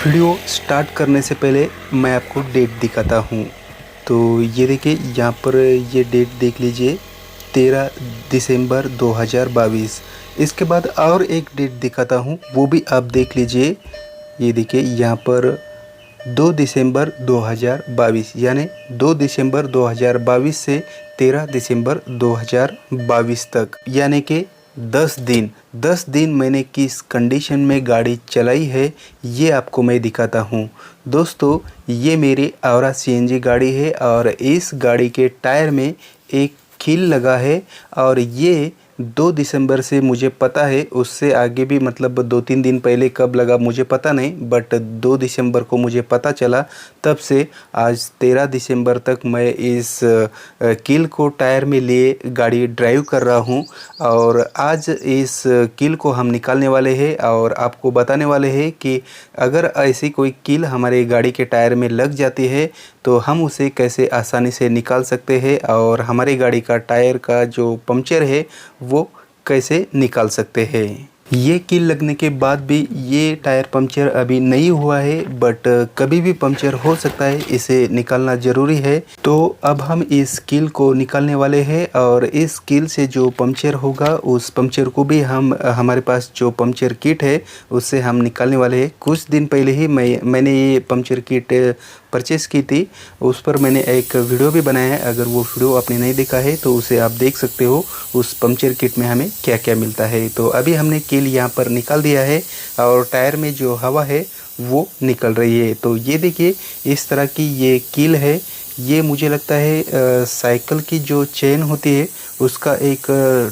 Video start करने से पहले मैं आपको डेट दिखाता हूँ। तो ये देखिए, यहाँ पर ये डेट देख लीजिए, 13 दिसंबर 2022। इसके बाद और एक डेट दिखाता हूँ, वो भी आप देख लीजिए। ये देखिए यहाँ पर 2 दिसंबर 2022, यानी 2 दिसंबर 2022 से 13 दिसंबर 2022 तक, यानी कि 10 दिन मैंने किस कंडीशन में गाड़ी चलाई है ये आपको मैं दिखाता हूँ। दोस्तों, ये मेरी औरा सीएनजी गाड़ी है और इस गाड़ी के टायर में एक कील लगा है। और ये 2 दिसंबर से मुझे पता है, उससे आगे भी मतलब 2-3 दिन पहले कब लगा मुझे पता नहीं, बट 2 दिसंबर को मुझे पता चला। तब से आज 13 दिसंबर तक मैं इस कील को टायर में लिए गाड़ी ड्राइव कर रहा हूँ। और आज इस कील को हम निकालने वाले हैं और आपको बताने वाले हैं कि अगर ऐसी कोई कील हमारे गाड़ी के टायर में लग जाती है तो हम उसे कैसे आसानी से निकाल सकते हैं, और हमारी गाड़ी का टायर का जो पंक्चर है वो कैसे निकाल सकते हैं। ये कील लगने के बाद भी ये टायर पंक्चर अभी नहीं हुआ है, बट कभी भी पंक्चर हो सकता है, इसे निकालना ज़रूरी है। तो अब हम इस कील को निकालने वाले हैं और इस कील से जो पंक्चर होगा उस पंक्चर को भी हम हमारे पास जो पंक्चर किट है उससे हम निकालने वाले हैं। कुछ दिन पहले ही मैंने ये पंक्चर किट परचेज़ की थी, उस पर मैंने एक वीडियो भी बनाया है। अगर वो वीडियो आपने नहीं देखा है तो उसे आप देख सकते हो, उस पंक्चर किट में हमें क्या क्या मिलता है। तो अभी हमने कील यहाँ पर निकाल दिया है और टायर में जो हवा है वो निकल रही है। तो ये देखिए, इस तरह की ये कील है। ये मुझे लगता है साइकिल की जो चेन होती है उसका एक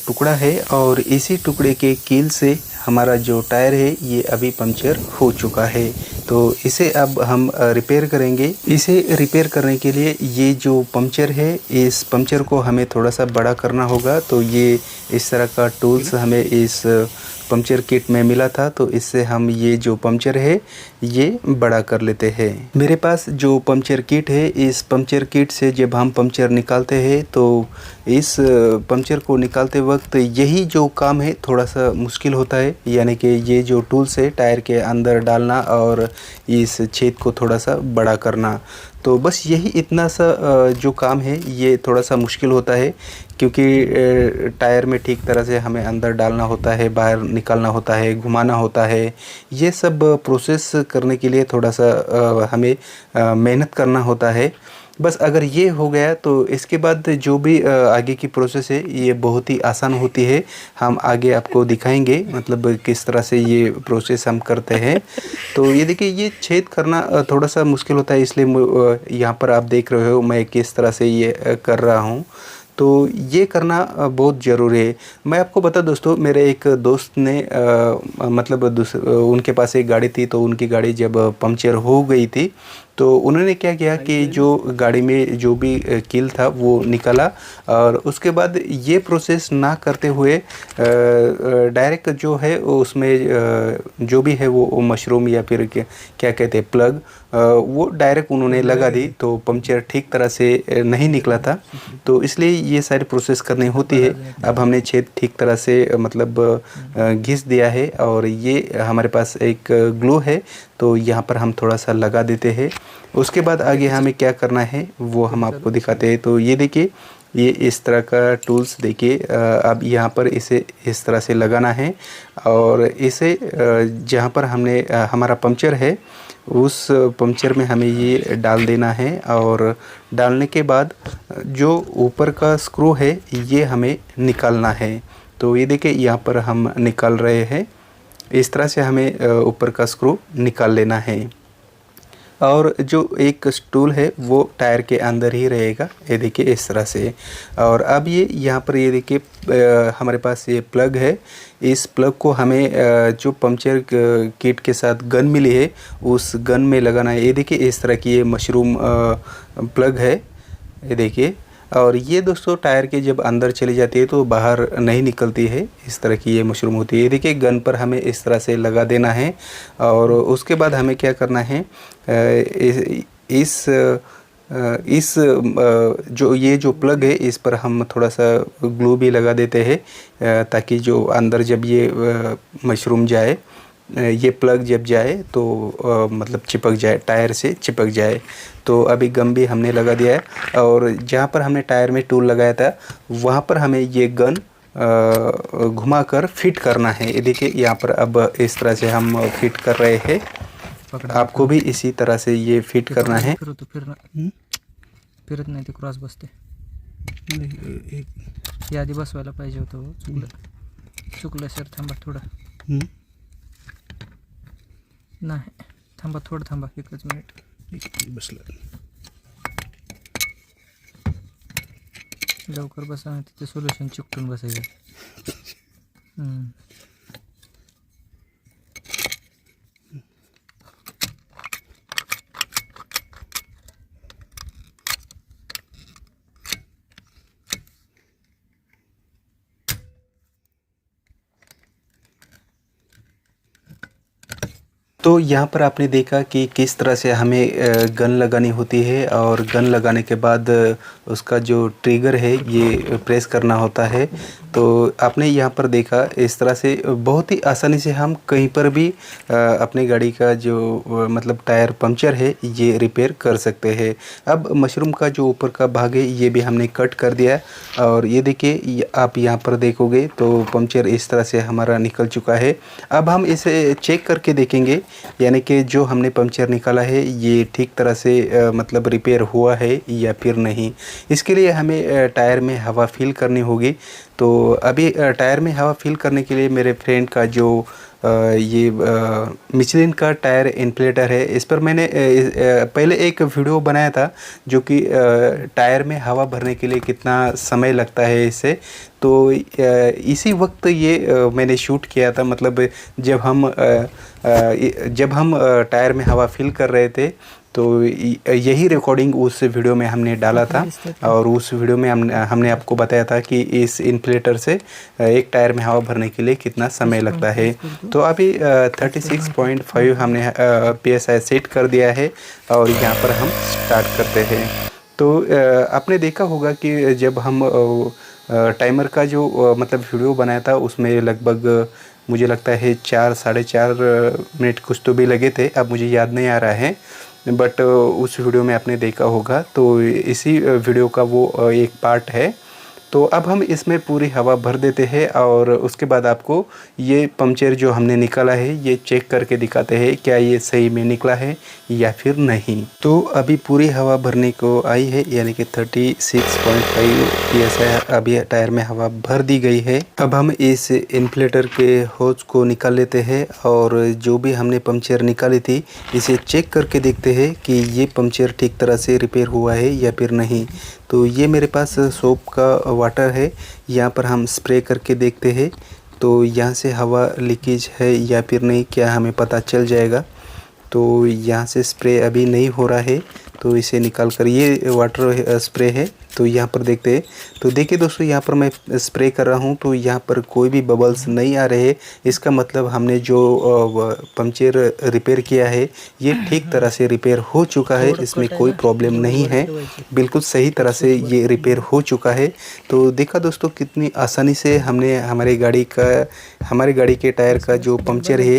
टुकड़ा है, और इसी टुकड़े के कील से हमारा जो टायर है ये अभी पंक्चर हो चुका है। तो इसे अब हम रिपेयर करेंगे। इसे रिपेयर करने के लिए ये जो पंक्चर है, इस पंक्चर को हमें थोड़ा सा बड़ा करना होगा। तो ये इस तरह का टूल्स हमें इस पंक्चर किट में मिला था, तो इससे हम ये जो पंक्चर है ये बड़ा कर लेते हैं। मेरे पास जो पंक्चर किट है, इस पंक्चर किट से जब हम पंक्चर निकालते हैं तो इस पंक्चर को निकालते वक्त यही जो काम है थोड़ा सा मुश्किल होता है, यानी कि ये जो टूल्स है टायर के अंदर डालना और इस छेद को थोड़ा सा बड़ा करना। तो बस यही इतना सा जो काम है ये थोड़ा सा मुश्किल होता है, क्योंकि टायर में ठीक तरह से हमें अंदर डालना होता है, बाहर निकालना होता है, घुमाना होता है। ये सब प्रोसेस करने के लिए थोड़ा सा हमें मेहनत करना होता है। बस अगर ये हो गया तो इसके बाद जो भी आगे की प्रोसेस है ये बहुत ही आसान होती है। हम आगे आपको दिखाएंगे मतलब किस तरह से ये प्रोसेस हम करते हैं। तो ये देखिए, ये छेद करना थोड़ा सा मुश्किल होता है, इसलिए यहाँ पर आप देख रहे हो मैं किस तरह से ये कर रहा हूँ। तो ये करना बहुत ज़रूरी है। मैं आपको बता दोस्तों, मेरे एक दोस्त ने मतलब उनके पास एक गाड़ी थी, तो उनकी गाड़ी जब पंक्चर हो गई थी तो उन्होंने क्या किया कि जो गाड़ी में जो भी कील था वो निकाला, और उसके बाद ये प्रोसेस ना करते हुए डायरेक्ट जो है उसमें जो भी है वो मशरूम या फिर क्या कहते हैं प्लग, वो डायरेक्ट उन्होंने लगा दी। तो पंक्चर ठीक तरह से नहीं निकला था, तो इसलिए ये सारी प्रोसेस करनी होती है। अब हमने छेद ठीक तरह से मतलब घिस दिया है, और ये हमारे पास एक ग्लू है, तो यहाँ पर हम थोड़ा सा लगा देते हैं। उसके बाद आगे हमें क्या करना है वो हम आपको दिखाते हैं। तो ये देखिए, ये इस तरह का टूल्स देखिए, अब यहाँ पर इसे इस तरह से लगाना है, और इसे जहाँ पर हमने हमारा पंक्चर है उस पंक्चर में हमें ये डाल देना है। और डालने के बाद जो ऊपर का स्क्रू है ये हमें निकालना है। तो ये देखिए, यहाँ पर हम निकाल रहे हैं। इस तरह से हमें ऊपर का स्क्रू निकाल लेना है, और जो एक स्टूल है वो टायर के अंदर ही रहेगा। ये देखिए इस तरह से। और अब ये यहाँ पर ये देखिए हमारे पास ये प्लग है। इस प्लग को हमें जो पंक्चर किट के साथ गन मिली है उस गन में लगाना है। ये देखिए इस तरह की ये मशरूम प्लग है, ये देखिए। और ये दोस्तों टायर के जब अंदर चली जाती है तो बाहर नहीं निकलती है, इस तरह की ये मशरूम होती है। ये देखिए, गन पर हमें इस तरह से लगा देना है। और उसके बाद हमें क्या करना है, इस जो ये जो प्लग है इस पर हम थोड़ा सा ग्लू भी लगा देते हैं, ताकि जो अंदर जब ये मशरूम जाए ये प्लग जब जाए तो मतलब चिपक जाए, टायर से चिपक जाए। तो अभी गम भी हमने लगा दिया है और जहाँ पर हमने टायर में टूल लगाया था वहाँ पर हमें ये गन घुमाकर फिट करना है। ये देखिए यहाँ पर अब इस तरह से हम फिट कर रहे हैं। आपको भी इसी तरह से ये फिट करना है। फिरत नाही ते क्रॉस बसते. हे आधी बसवायला पाहिजे होतं. चुकलं सर. थांबा थोडं. नाही थांबा थोडं थांबा. एकच मिनिट. बसलं. लवकर बसा ना तिथे सोल्युशन चिकटून बसायचं. तो यहाँ पर आपने देखा कि किस तरह से हमें गन लगानी होती है और गन लगाने के बाद उसका जो ट्रिगर है ये प्रेस करना होता है। तो आपने यहाँ पर देखा इस तरह से बहुत ही आसानी से हम कहीं पर भी अपनी गाड़ी का जो मतलब टायर पंक्चर है ये रिपेयर कर सकते हैं। अब मशरूम का जो ऊपर का भाग है ये भी हमने कट कर दिया और ये देखिए आप यहाँ पर देखोगे तो पंक्चर इस तरह से हमारा निकल चुका है। अब हम इसे चेक करके देखेंगे यानी कि जो हमने पंक्चर निकाला है ये ठीक तरह से मतलब रिपेयर हुआ है या फिर नहीं। इसके लिए हमें टायर में हवा फिल करनी होगी। तो अभी टायर में हवा फिल करने के लिए मेरे फ्रेंड का जो ये मिचलिन का टायर इन्फ्लेटर है, इस पर मैंने पहले एक वीडियो बनाया था जो कि टायर में हवा भरने के लिए कितना समय लगता है इससे। तो इसी वक्त ये मैंने शूट किया था, मतलब जब हम टायर में हवा फिल कर रहे थे तो यही रिकॉर्डिंग उस वीडियो में हमने डाला था और उस वीडियो में हमने आपको बताया था कि इस इन्फ्लेटर से एक टायर में हवा भरने के लिए कितना समय लगता है। तो अभी 36.5 हमने PSI सेट कर दिया है और यहाँ पर हम स्टार्ट करते हैं। तो आपने देखा होगा कि जब हम टाइमर का जो मतलब वीडियो बनाया था उसमें लगभग मुझे लगता है 4-4.5 मिनट कुछ तो भी लगे थे, अब मुझे याद नहीं आ रहा है, बट उस वीडियो में आपने देखा होगा। तो इसी वीडियो का वो एक पार्ट है। तो अब हम इसमें पूरी हवा भर देते हैं और उसके बाद आपको ये पंक्चर जो हमने निकाला है ये चेक करके दिखाते हैं क्या ये सही में निकला है या फिर नहीं। तो अभी पूरी हवा भरने को आई है यानी कि 36.5 PSI अभी टायर में हवा भर दी गई है। अब हम इस इन्फ्लेटर के होज को निकाल लेते हैं और जो भी हमने पंक्चर निकाली थी इसे चेक करके देखते हैं कि ये पंक्चर ठीक तरह से रिपेयर हुआ है या फिर नहीं। तो ये मेरे पास सोप का वाटर है, यहाँ पर हम स्प्रे करके देखते हैं तो यहाँ से हवा लीकेज है या फिर नहीं क्या हमें पता चल जाएगा। तो यहाँ से स्प्रे अभी नहीं हो रहा है तो इसे निकाल कर ये वाटर स्प्रे है तो यहाँ पर देखते हैं। तो देखिए दोस्तों यहाँ पर मैं स्प्रे कर रहा हूँ तो यहाँ पर कोई भी बबल्स नहीं आ रहे। इसका मतलब हमने जो पंक्चर रिपेयर किया है ये ठीक तरह से रिपेयर हो चुका है, इसमें कोई प्रॉब्लम नहीं है, बिल्कुल सही तरह से ये रिपेयर हो चुका है। तो देखा दोस्तों कितनी आसानी से हमने हमारी गाड़ी के टायर का जो पंक्चर है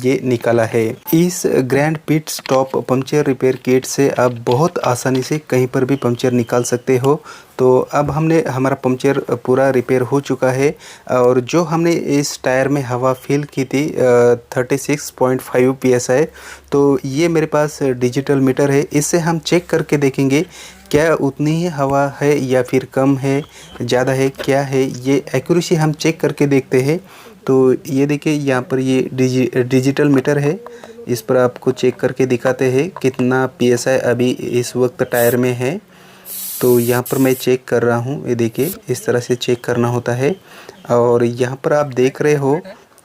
ये निकाला है। इस grand pit stop puncture repair kit से आप बहुत आसानी से कहीं पर भी पंक्चर निकाल सकते हो। तो अब हमारा पंक्चर पूरा रिपेयर हो चुका है और जो हमने इस टायर में हवा फिल की थी 36.5 PSI, तो ये मेरे पास डिजिटल मीटर है, इससे हम चेक करके देखेंगे क्या उतनी ही हवा है या फिर कम है, ज़्यादा है, क्या है, ये एक्यूरेसी हम चेक करके देखते हैं। तो ये देखिए यहाँ पर ये डिजिटल मीटर है, इस पर आपको चेक करके दिखाते हैं कितना PSI अभी इस वक्त टायर में है। तो यहाँ पर मैं चेक कर रहा हूँ, ये देखिए इस तरह से चेक करना होता है। और यहाँ पर आप देख रहे हो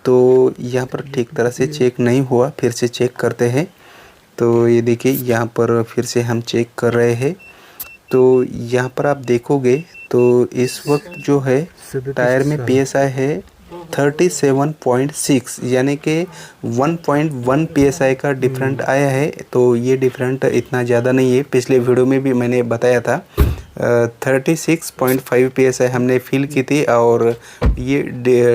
तो यहाँ पर ठीक तरह से चेक नहीं हुआ, फिर से चेक करते हैं। तो ये देखिए यहाँ पर फिर से हम चेक कर रहे हैं। तो यहाँ पर आप देखोगे तो इस वक्त जो है टायर में PSI है 37.6 यानी कि 1.1 PSI का डिफरेंट आया है। तो ये डिफरेंट इतना ज़्यादा नहीं है, पिछले वीडियो में भी मैंने बताया था। 36.5 PSI हमने फील की थी और ये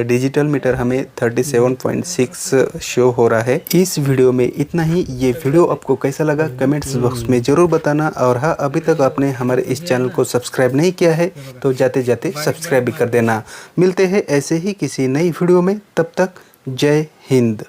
डिजिटल मीटर हमें 37.6 शो हो रहा है। इस वीडियो में इतना ही। ये वीडियो आपको कैसा लगा कमेंट्स बॉक्स में ज़रूर बताना। और हाँ, अभी तक आपने हमारे इस चैनल को सब्सक्राइब नहीं किया है तो जाते जाते सब्सक्राइब भी कर देना। मिलते हैं ऐसे ही किसी नई वीडियो में, तब तक जय हिंद।